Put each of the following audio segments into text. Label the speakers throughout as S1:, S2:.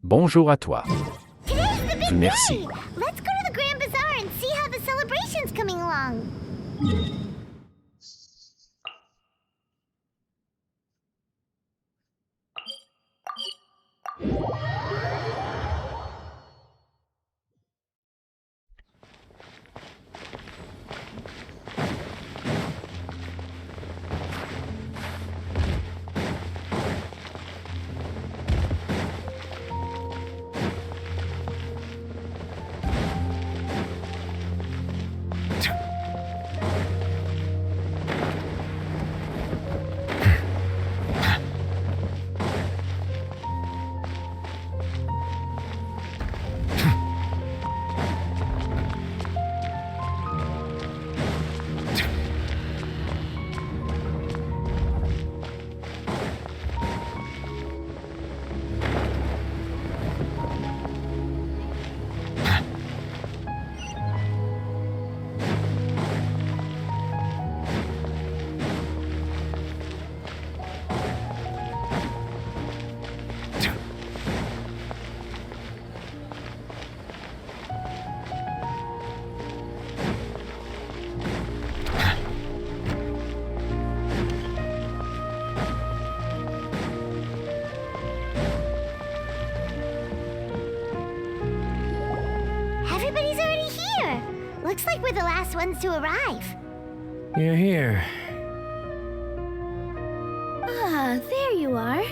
S1: Bonjour à toi.
S2: Today's the big
S1: Merci.
S2: day! Let's go to the Grand Bazaar and see how the celebration's coming along. Everybody's already here. Looks like we're the last ones to arrive.
S3: You're here.
S4: Ah, there you are.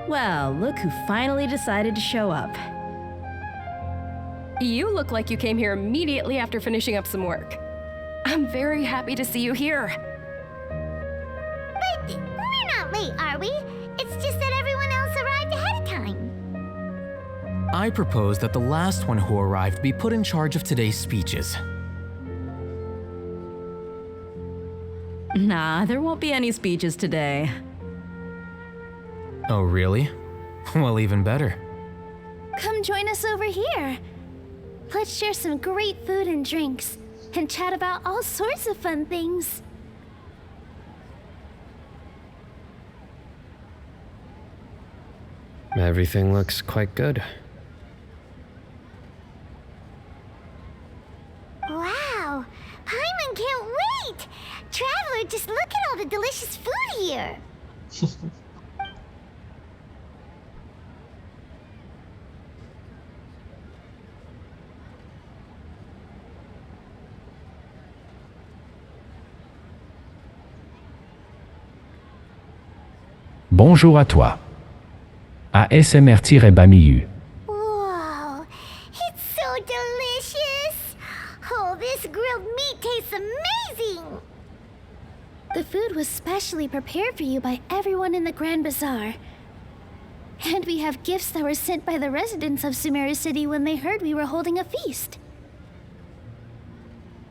S4: Well, look who finally decided to show up.
S5: You look like you came here immediately after finishing up some work. I'm very happy to see you here.
S2: But we're not late, are we? It's just that everyone else arrived ahead of time.
S3: I propose that the last one who arrived be put in charge of today's speeches.
S4: Nah, there won't be any speeches today.
S3: Oh, really? Well, even better.
S4: Come join us over here. Let's share some great food and drinks, and chat about all sorts of fun things.
S3: Everything looks quite good.
S2: Wow! Paimon can't wait! Traveler, just look at all the delicious food here!
S1: Bonjour à toi. ASMR-Bamiu.
S2: Whoa! It's so delicious! Oh, this grilled meat tastes amazing!
S4: The food was specially prepared for you by everyone in the Grand Bazaar. And we have gifts that were sent by the residents of Sumeru City when they heard we were holding a feast.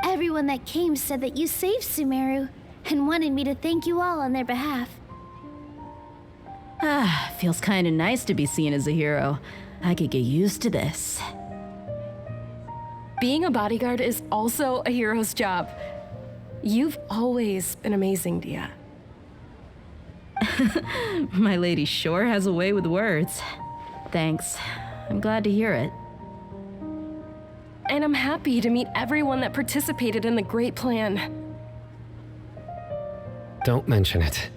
S4: Everyone that came said that you saved Sumeru and wanted me to thank you all on their behalf. Ah, feels kinda nice to be seen as a hero. I could get used to this.
S5: Being a bodyguard is also a hero's job. You've always been amazing, Dia.
S4: My lady sure has a way with words. Thanks. I'm glad to hear it.
S5: And I'm happy to meet everyone that participated in the great plan.
S3: Don't mention it.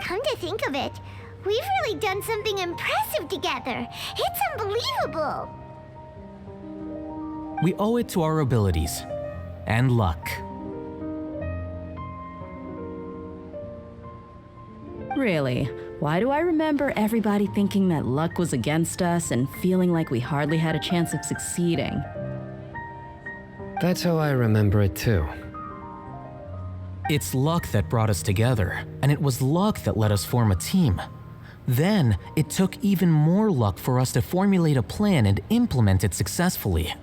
S2: Come to think of it, we've really done something impressive together. It's unbelievable!
S3: We owe it to our abilities. And luck.
S6: Really? Why do I remember everybody thinking that luck was against us and feeling like we hardly had a chance of succeeding?
S7: That's how I remember it too.
S3: It's luck that brought us together, and it was luck that let us form a team. Then, it took even more luck for us to formulate a plan and implement it successfully.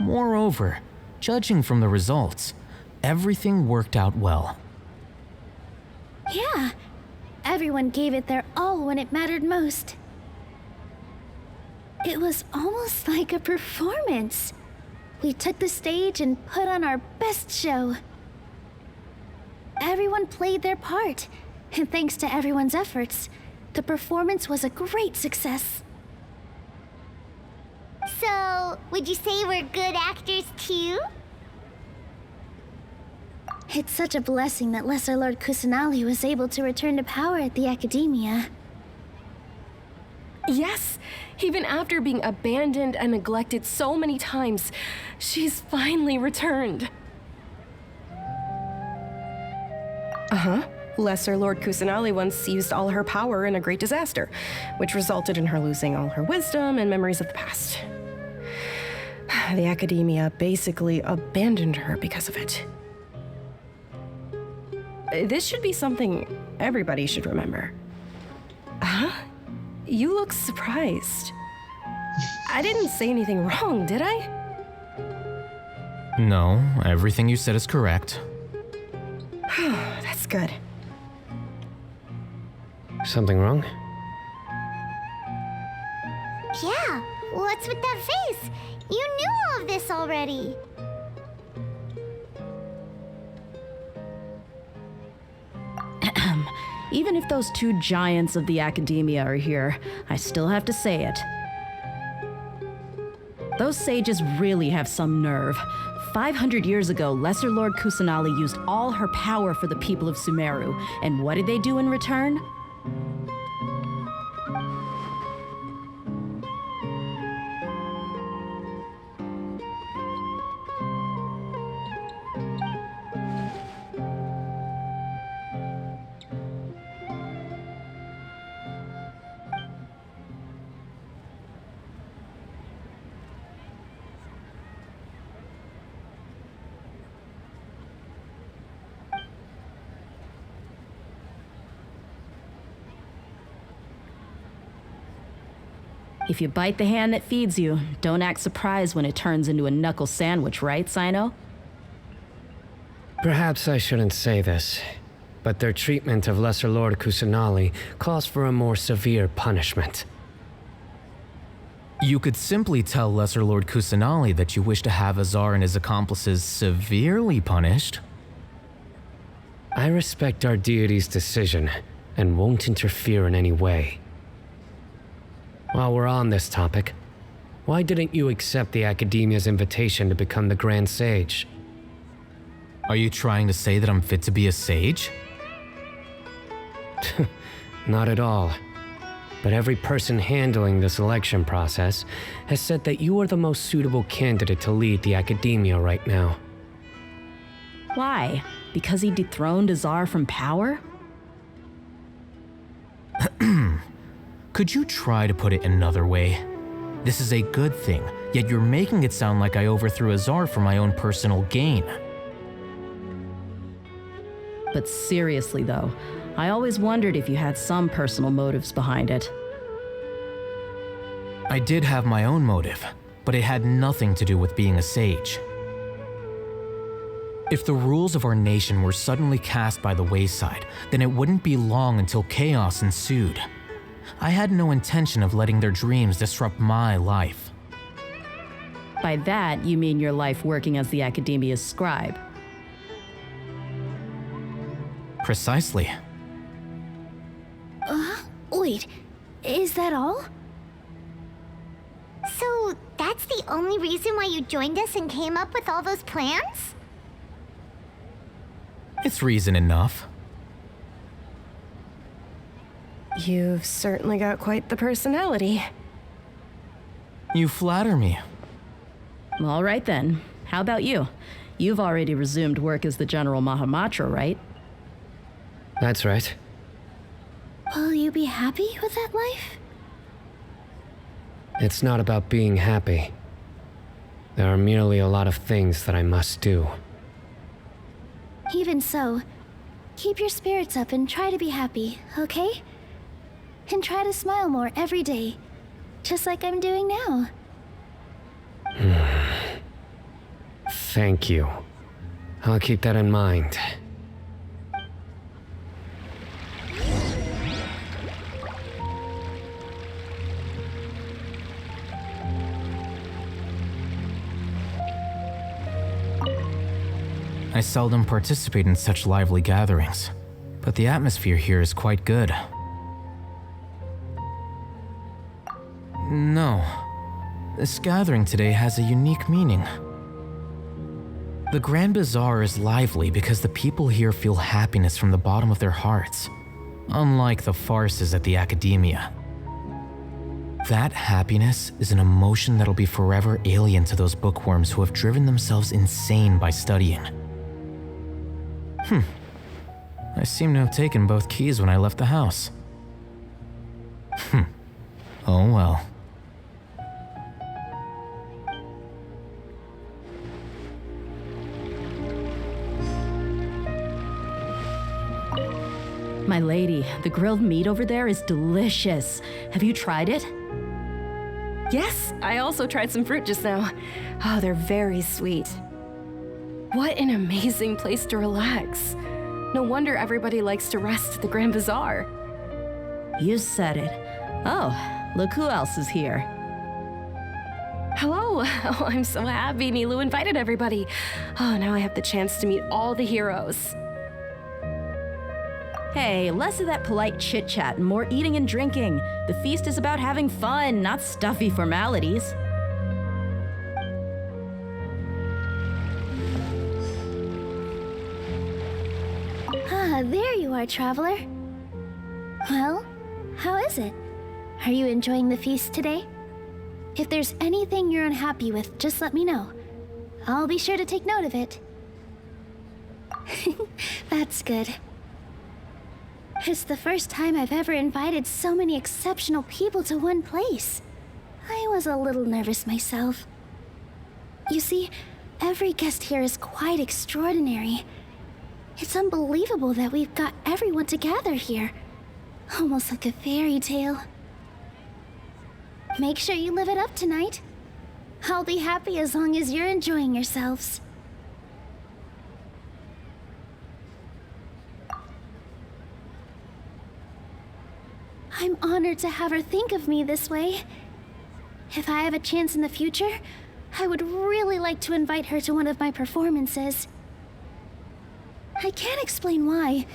S3: Moreover, judging from the results, everything worked out well.
S4: Yeah, everyone gave it their all when it mattered most. It was almost like a performance. We took the stage and put on our best show. Everyone played their part, and thanks to everyone's efforts, the performance was a great success.
S2: So, would you say we're good actors too?
S4: It's such a blessing that Lesser Lord Kusanali was able to return to power at the Academia.
S5: Yes, even after being abandoned and neglected so many times, she's finally returned. Lesser Lord Kusanali once used all her power in a great disaster, which resulted in her losing all her wisdom and memories of the past. The Academia basically abandoned her because of it. This should be something everybody should remember. Huh? You look surprised. I didn't say anything wrong, did I?
S3: No, everything you said is correct.
S5: That's good.
S7: Something wrong?
S2: Yeah, what's with that face? You knew all of this already.
S6: Even if those two giants of the Academia are here, I still have to say it. Those sages really have some nerve. 500 years ago, Lesser Lord Kusanali used all her power for the people of Sumeru, and what did they do in return? If you bite the hand that feeds you, don't act surprised when it turns into a knuckle sandwich, right, Sino?
S7: Perhaps I shouldn't say this, but their treatment of Lesser Lord Kusanali calls for a more severe punishment.
S3: You could simply tell Lesser Lord Kusanali that you wish to have Azar and his accomplices severely punished.
S7: I respect our deity's decision and won't interfere in any way. While we're on this topic, why didn't you accept the Academia's invitation to become the Grand Sage?
S3: Are you trying to say that I'm fit to be a sage?
S7: Not at all. But every person handling the selection process has said that you are the most suitable candidate to lead the Academia right now.
S6: Why? Because he dethroned Azar from power?
S3: Could you try to put it another way? This is a good thing, yet you're making it sound like I overthrew Azar for my own personal gain.
S6: But seriously though, I always wondered if you had some personal motives behind it.
S3: I did have my own motive, but it had nothing to do with being a sage. If the rules of our nation were suddenly cast by the wayside, then it wouldn't be long until chaos ensued. I had no intention of letting their dreams disrupt my life.
S6: By that, you mean your life working as the Academia's scribe.
S3: Precisely.
S4: Wait, is that all?
S2: So, that's the only reason why you joined us and came up with all those plans?
S3: It's reason enough.
S5: You've certainly got quite the personality.
S3: You flatter me.
S6: All right then. How about you? You've already resumed work as the General Mahamatra, right?
S7: That's right.
S4: Will you be happy with that life?
S7: It's not about being happy. There are merely a lot of things that I must do.
S4: Even so, keep your spirits up and try to be happy, okay? And try to smile more every day, just like I'm doing now.
S7: Thank you. I'll keep that in mind.
S3: I seldom participate in such lively gatherings, but the atmosphere here is quite good. No, this gathering today has a unique meaning. The Grand Bazaar is lively because the people here feel happiness from the bottom of their hearts, unlike the farces at the Academia. That happiness is an emotion that'll be forever alien to those bookworms who have driven themselves insane by studying. I seem to have taken both keys when I left the house. Oh well.
S6: My lady, the grilled meat over there is delicious. Have you tried it?
S5: Yes, I also tried some fruit just now. Oh, they're very sweet. What an amazing place to relax. No wonder everybody likes to rest at the Grand Bazaar.
S6: You said it. Oh, look who else is here.
S5: Hello. Oh, I'm so happy Nilu invited everybody. Oh, now I have the chance to meet all the heroes.
S6: Hey, less of that polite chit-chat and more eating and drinking. The feast is about having fun, not stuffy formalities.
S4: Ah, there you are, traveler. Well, how is it? Are you enjoying the feast today? If there's anything you're unhappy with, just let me know. I'll be sure to take note of it. That's good. It's the first time I've ever invited so many exceptional people to one place. I was a little nervous myself. You see, every guest here is quite extraordinary. It's unbelievable that we've got everyone together here. Almost like a fairy tale. Make sure you live it up tonight. I'll be happy as long as you're enjoying yourselves. I'm honored to have her think of me this way. If I have a chance in the future, I would really like to invite her to one of my performances. I can't explain why,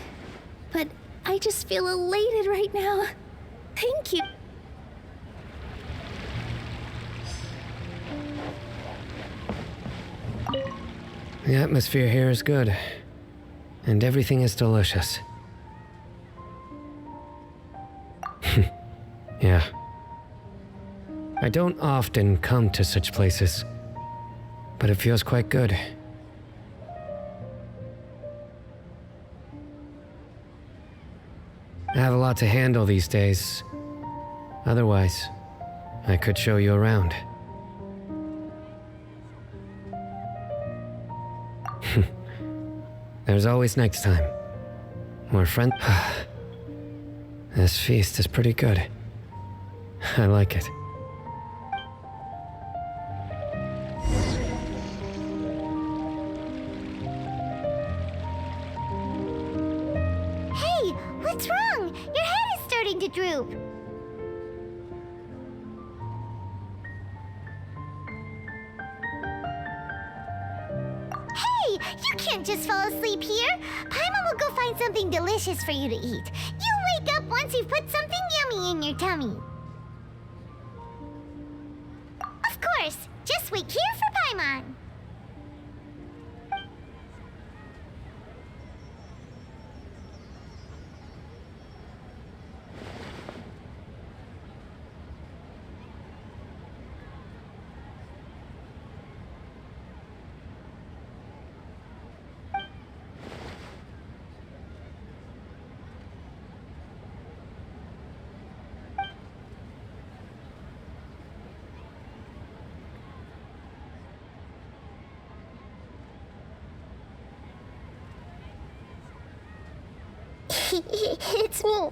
S4: but I just feel elated right now. Thank you.
S7: The atmosphere here is good, and everything is delicious. Yeah. I don't often come to such places, but it feels quite good. I have a lot to handle these days. Otherwise, I could show you around. There's always next time. More friend. This feast is pretty good. I like it.
S2: Hey, what's wrong? Your head is starting to droop. Hey, you can't just fall asleep here. Paimon will go find something delicious for you to eat. You'll wake up once you've put something yummy in your tummy. Of course, just wait here for Paimon. It's me.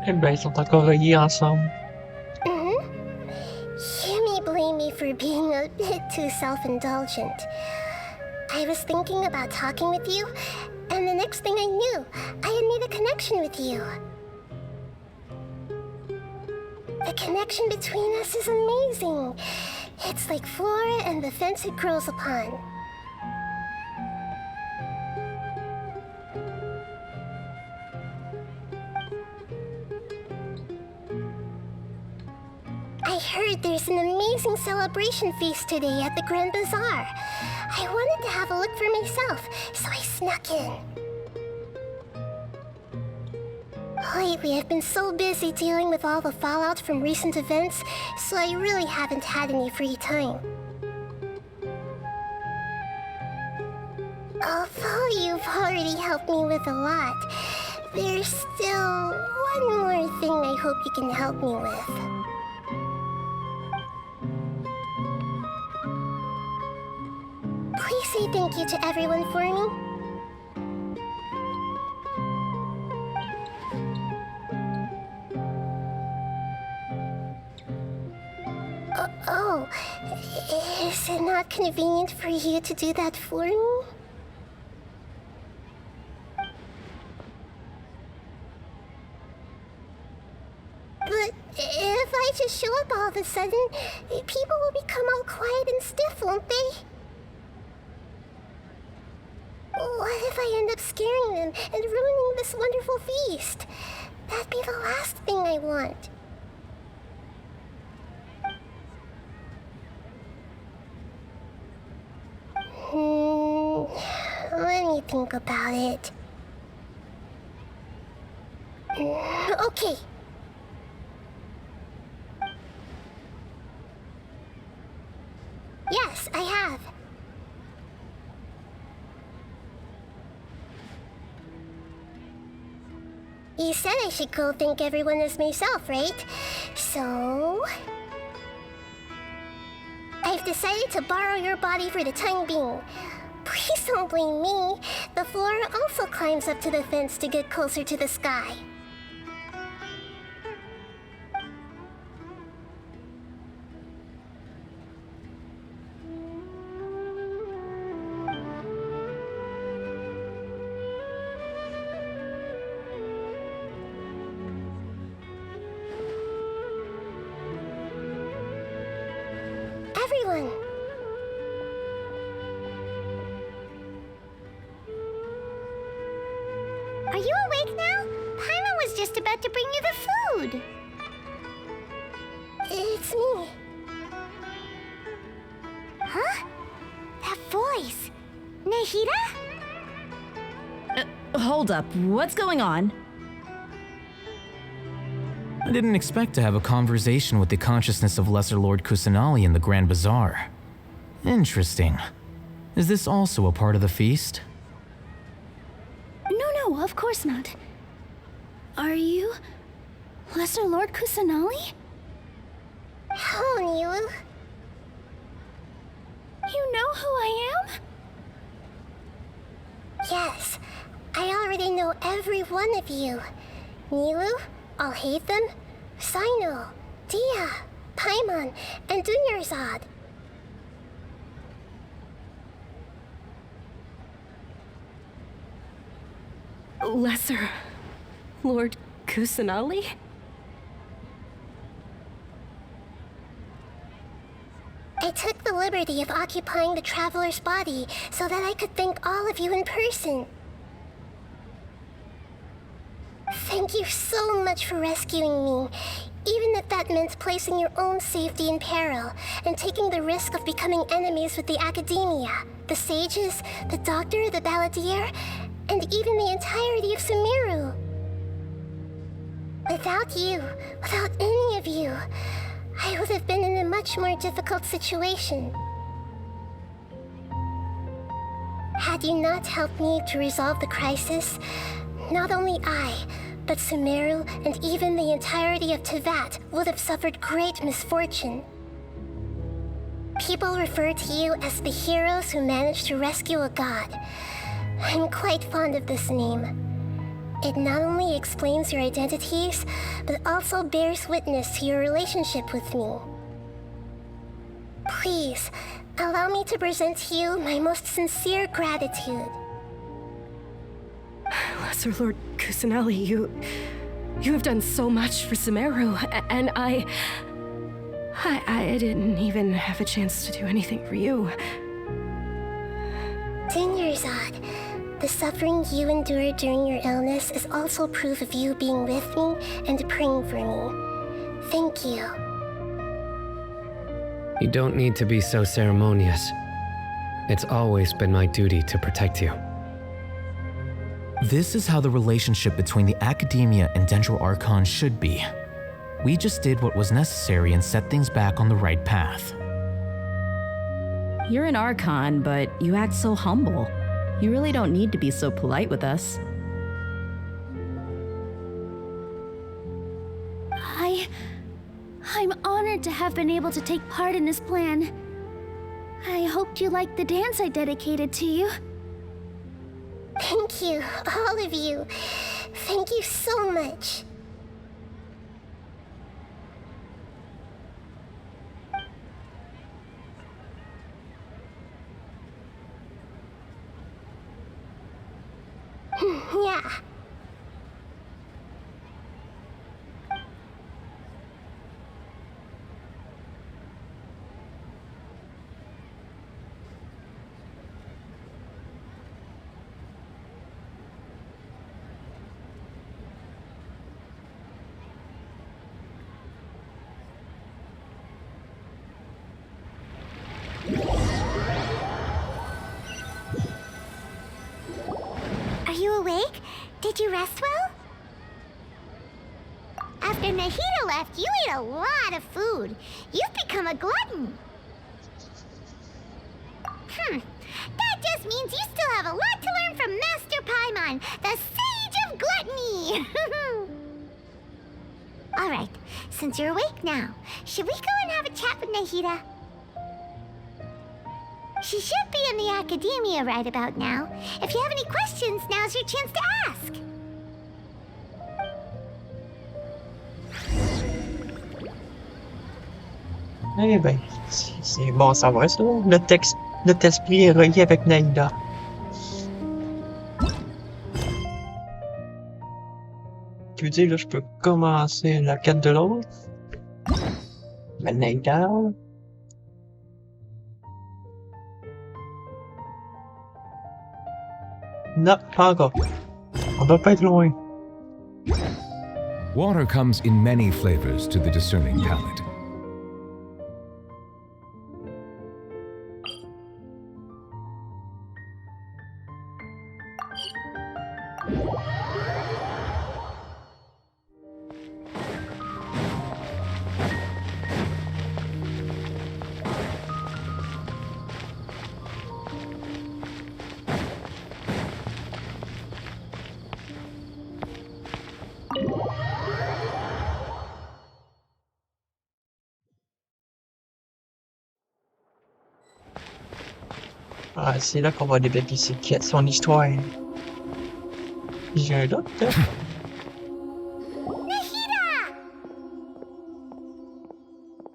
S8: Et ben, ils sont encore reliés ensemble.
S2: You may blame me for being a bit too self-indulgent. I was thinking about talking with you, and the next thing I knew, I had made a connection with you. The connection between us is amazing. It's like flora and the fence it grows upon. I heard there's an amazing celebration feast today at the Grand Bazaar. I wanted to have a look for myself, so I snuck in. Lately, I've been so busy dealing with all the fallout from recent events, so I really haven't had any free time. Although you've already helped me with a lot, there's still one more thing I hope you can help me with. Please say thank you to everyone for me. Oh, is it not convenient for you to do that for me? But if I just show up all of a sudden, people will become all quiet and stiff, won't they? What if I end up scaring them and ruining this wonderful feast? That'd be the last thing I want. Let me think about it. Okay. Yes, I have. You said I should go thank everyone as myself, right? So... I've decided to borrow your body for the time being. Please don't blame me. The flora also climbs up to the fence to get closer to the sky. Everyone! Are you awake now? Paimon was just about to bring you the food. It's me. Huh? That voice. Nahida?
S6: Hold up, what's going on?
S3: I didn't expect to have a conversation with the consciousness of Lesser Lord Kusanali in the Grand Bazaar. Interesting. Is this also a part of the feast?
S4: No, of course not. Are you Lesser Lord Kusanali?
S2: Hello, Nilu.
S4: You know who I am?
S2: Yes, I already know every one of you. Nilu, Alhaitham, Sino, Dia, Paimon, and Dunyarzad.
S5: Lesser Lord Kusanali?
S2: I took the liberty of occupying the traveler's body so that I could thank all of you in person. Thank you so much for rescuing me, even if that meant placing your own safety in peril and taking the risk of becoming enemies with the academia, the sages, the doctor, the balladeer, and even the entirety of Sumeru. Without you, without any of you, I would have been in a much more difficult situation. Had you not helped me to resolve the crisis, not only I, but Sumeru and even the entirety of Tevat would have suffered great misfortune. People refer to you as the heroes who managed to rescue a god. I'm quite fond of this name. It not only explains your identities, but also bears witness to your relationship with me. Please, allow me to present to you my most sincere gratitude.
S5: Lesser Lord Kusanali, you have done so much for Sumeru, and I didn't even have a chance to do anything for you.
S2: Dinyarzad, the suffering you endured during your illness is also proof of you being with me and praying for me. Thank you.
S7: You don't need to be so ceremonious. It's always been my duty to protect you.
S3: This is how the relationship between the Academia and Dendro Archon should be. We just did what was necessary and set things back on the right path.
S6: You're an Archon, but you act so humble. You really don't need to be so polite with us.
S4: I'm honored to have been able to take part in this plan. I hoped you liked the dance I dedicated to you.
S2: Thank you, all of you. Thank you so much. Yeah. Are you awake? Did you rest well? After Nahida left, you ate a lot of food. You've become a glutton. That just means you still have a lot to learn from Master Paimon, the Sage of Gluttony. Alright, since you're awake now, should we go and have a chat with Nahida? She should be in the Academia right about now. If you have any questions, now's your chance to ask.
S8: Eh ben, c'est bon à savoir ça. Notre esprit est relié avec Naïda. Tu veux dire, là, je peux commencer la quête de l'autre? Mais Naïda... Non, pas encore. On doit pas être loin.
S1: Water comes in many flavors to the discerning palate.
S8: Ah, c'est là qu'on va débloquer ses quêtes, son histoire. J'ai un doute, hein?
S2: Nahida!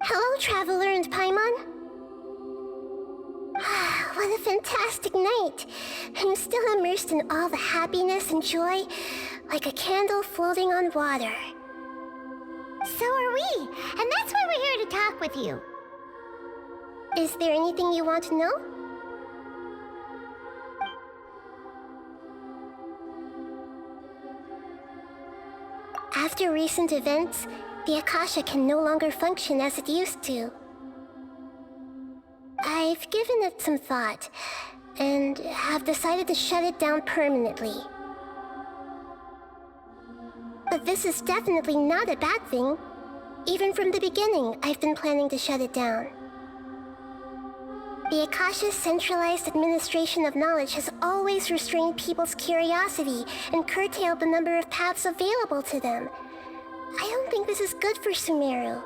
S2: Hello, Traveler and Paimon. What a fantastic night. I'm still immersed in all the happiness and joy, like a candle floating on water. So are we, and that's why we're here to talk with you. Is there anything you want to know? After recent events, the Akasha can no longer function as it used to. I've given it some thought, and have decided to shut it down permanently. But this is definitely not a bad thing. Even from the beginning, I've been planning to shut it down. The Akasha's centralized administration of knowledge has always restrained people's curiosity and curtailed the number of paths available to them. I don't think this is good for Sumeru.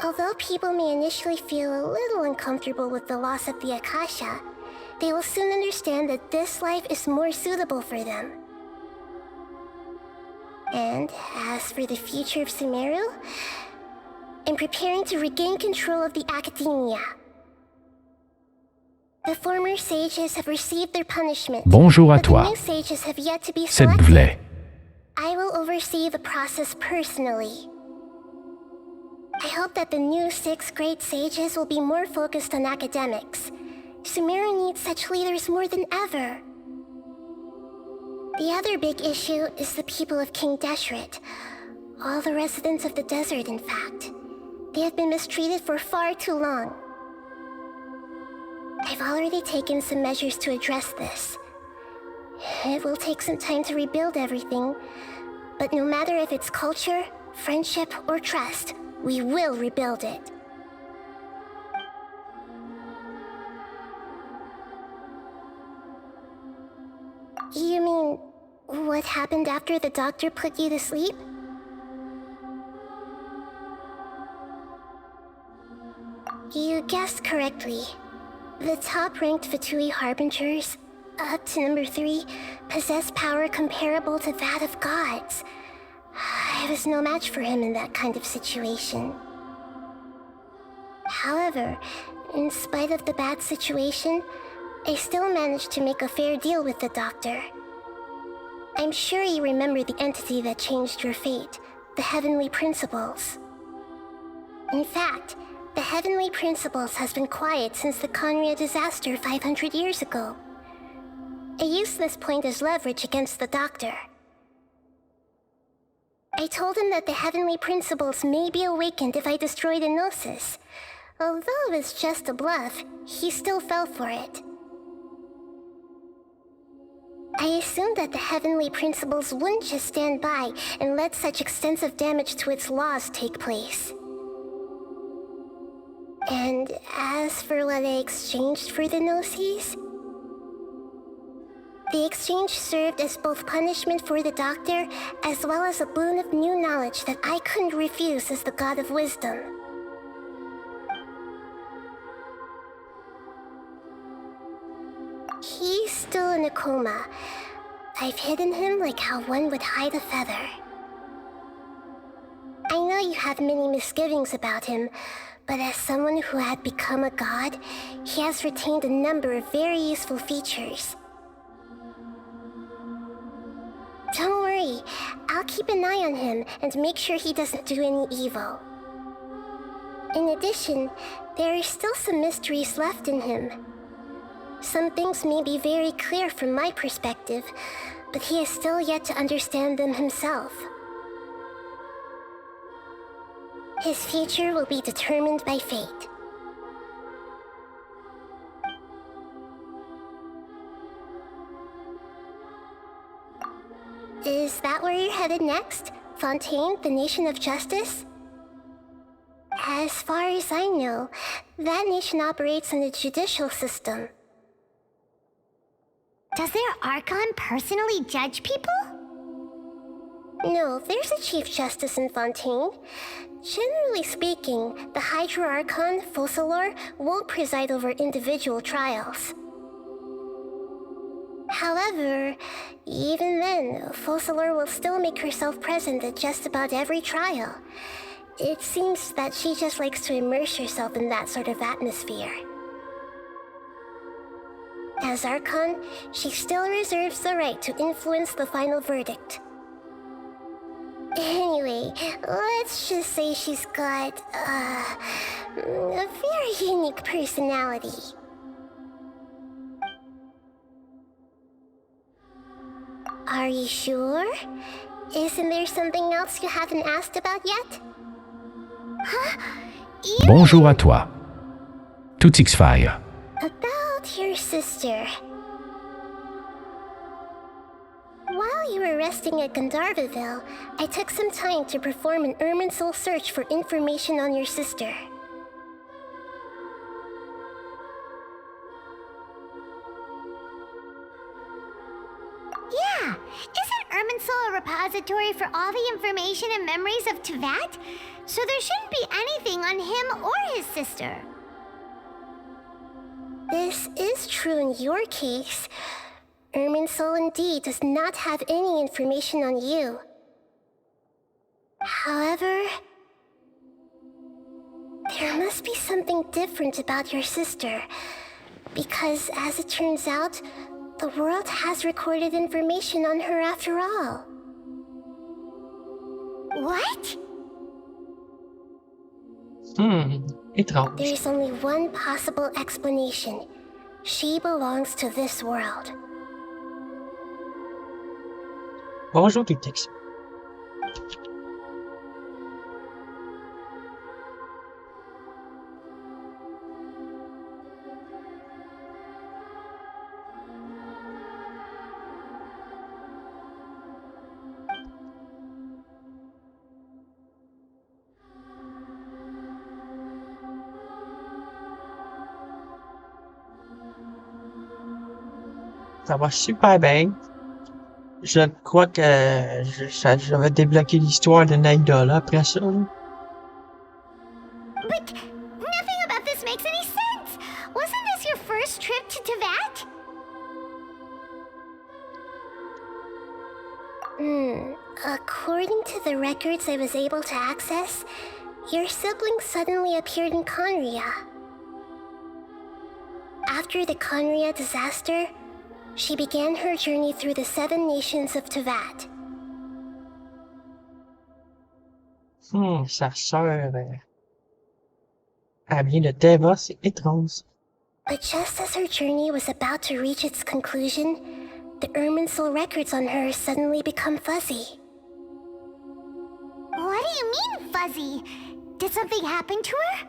S2: Although people may initially feel a little uncomfortable with the loss of the Akasha, they will soon understand that this life is more suitable for them. And as for the future of Sumeru, I'm preparing to regain control of the academia. The former sages have received their punishment.
S9: Bonjour à
S2: but
S9: toi.
S2: the new sages have yet to be
S9: C'est
S2: selected.
S9: Blé.
S2: I will oversee the process personally. I hope that the new 6 great sages will be more focused on academics. Sumeru needs such leaders more than ever. The other big issue is the people of King Deshret. All the residents of the desert, in fact. They have been mistreated for far too long. I've already taken some measures to address this. It will take some time to rebuild everything, but no matter if it's culture, friendship, or trust, we will rebuild it. You mean, what happened after the doctor put you to sleep? You guessed correctly. The top-ranked Fatui Harbingers, up to number 3, possess power comparable to that of gods. I was no match for him in that kind of situation. However, in spite of the bad situation, I still managed to make a fair deal with the doctor. I'm sure you remember the entity that changed your fate, the Heavenly Principles. In fact, the Heavenly Principles has been quiet since the Conria disaster 500 years ago. I used this point as leverage against the doctor. I told him that the Heavenly Principles may be awakened if I destroy the Gnosis. Although it was just a bluff, he still fell for it. I assumed that the Heavenly Principles wouldn't just stand by and let such extensive damage to its laws take place. And as for what I exchanged for the Gnosis, the exchange served as both punishment for the doctor as well as a boon of new knowledge that I couldn't refuse as the God of Wisdom. He's still in a coma. I've hidden him like how one would hide a feather. I know you have many misgivings about him, but as someone who had become a god, he has retained a number of very useful features. Don't worry, I'll keep an eye on him and make sure he doesn't do any evil. In addition, there are still some mysteries left in him. Some things may be very clear from my perspective, but he is still yet to understand them himself. His future will be determined by fate. Is that where you're headed next? Fontaine, the Nation of Justice? As far as I know, that nation operates on a judicial system.
S10: Does their Archon personally judge people?
S2: No, there's a Chief Justice in Fontaine. Generally speaking, the Hydra Archon, Focalor, won't preside over individual trials. However, even then, Focalor will still make herself present at just about every trial. It seems that she just likes to immerse herself in that sort of atmosphere. As Archon, she still reserves the right to influence the final verdict. Anyway, let's just say she's got, a very unique personality. Are you sure? Isn't there something else you haven't asked about yet?
S10: Huh?
S9: Bonjour à toi. Tout X-Fire.
S2: About your sister. While you were resting at Gandharvaville, I took some time to perform an Irminsul search for information on your sister.
S10: Isn't Irminsul a repository for all the information and memories of Tevat? So there shouldn't be anything on him or his sister.
S2: This is true in your case. Irminsul indeed does not have any information on you. However, there must be something different about your sister, because as it turns out, the world has recorded information on her after all.
S10: What?
S8: Étrange.
S2: There is only one possible explanation. She belongs to this world.
S8: Bonjour, Tutix. Ça va super bien. Je crois que je vais débloquer l'histoire de Naïda là, après ça. Là.
S10: But nothing about this makes any sense. Wasn't this your first trip to Tevat?
S2: According to the records I was able to access, your sibling suddenly appeared in Conria. After the Conria disaster, she began her journey through the 7 nations of Tevat.
S8: Sa sœur, elle vient de Teva, c'est étrange.
S2: But just as her journey was about to reach its conclusion, the Irminsul records on her suddenly become fuzzy.
S10: What do you mean, fuzzy? Did something happen to her?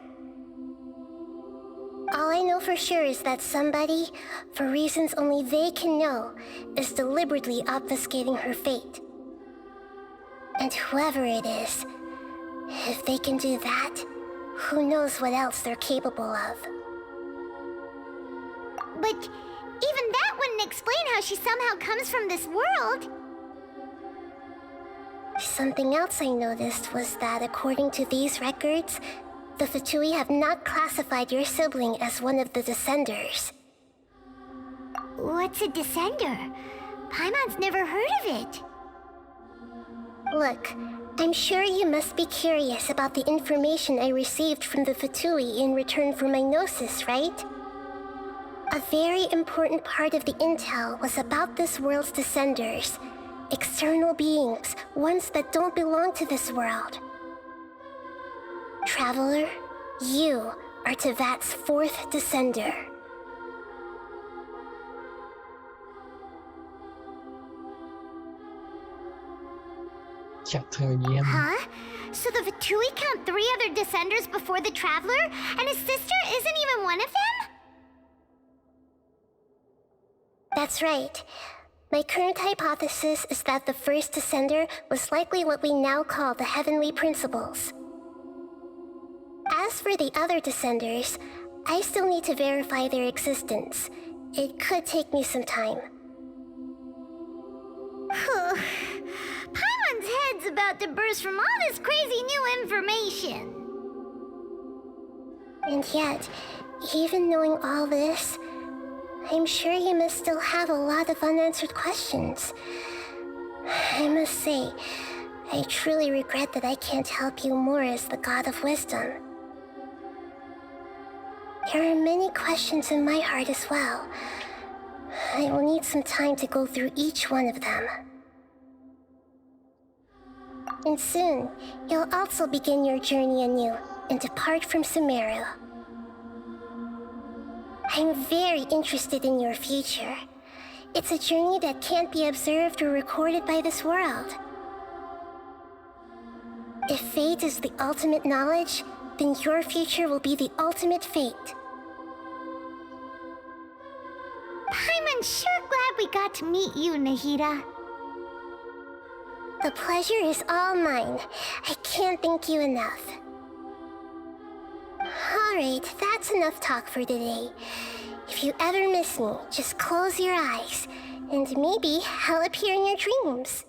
S2: All I know for sure is that somebody, for reasons only they can know, is deliberately obfuscating her fate. And whoever it is, if they can do that, who knows what else they're capable of.
S10: But even that wouldn't explain how she somehow comes from this world.
S2: Something else I noticed was that according to these records, the Fatui have not classified your sibling as one of the Descenders.
S10: What's a Descender? Paimon's never heard of it.
S2: Look, I'm sure you must be curious about the information I received from the Fatui in return for my gnosis, right? A very important part of the intel was about this world's Descenders. External beings, ones that don't belong to this world. Traveler, you are Tevat's 4th Descender.
S8: Quatrième.
S10: Huh? So the Fatui count 3 other Descenders before the Traveler, and his sister isn't even one of them?
S2: That's right. My current hypothesis is that the first Descender was likely what we now call the Heavenly Principles. As for the other Descenders, I still need to verify their existence. It could take me some time.
S10: Paimon's head's about to burst from all this crazy new information.
S2: And yet, even knowing all this, I'm sure you must still have a lot of unanswered questions. I must say, I truly regret that I can't help you more as the God of Wisdom. There are many questions in my heart as well. I will need some time to go through each one of them. And soon, you'll also begin your journey anew and depart from Sumeru. I'm very interested in your future. It's a journey that can't be observed or recorded by this world. If fate is the ultimate knowledge, then your future will be the ultimate fate.
S10: Paimon's sure glad we got to meet you, Nahida.
S2: The pleasure is all mine. I can't thank you enough. Alright, that's enough talk for today. If you ever miss me, just close your eyes. And maybe I'll appear in your dreams.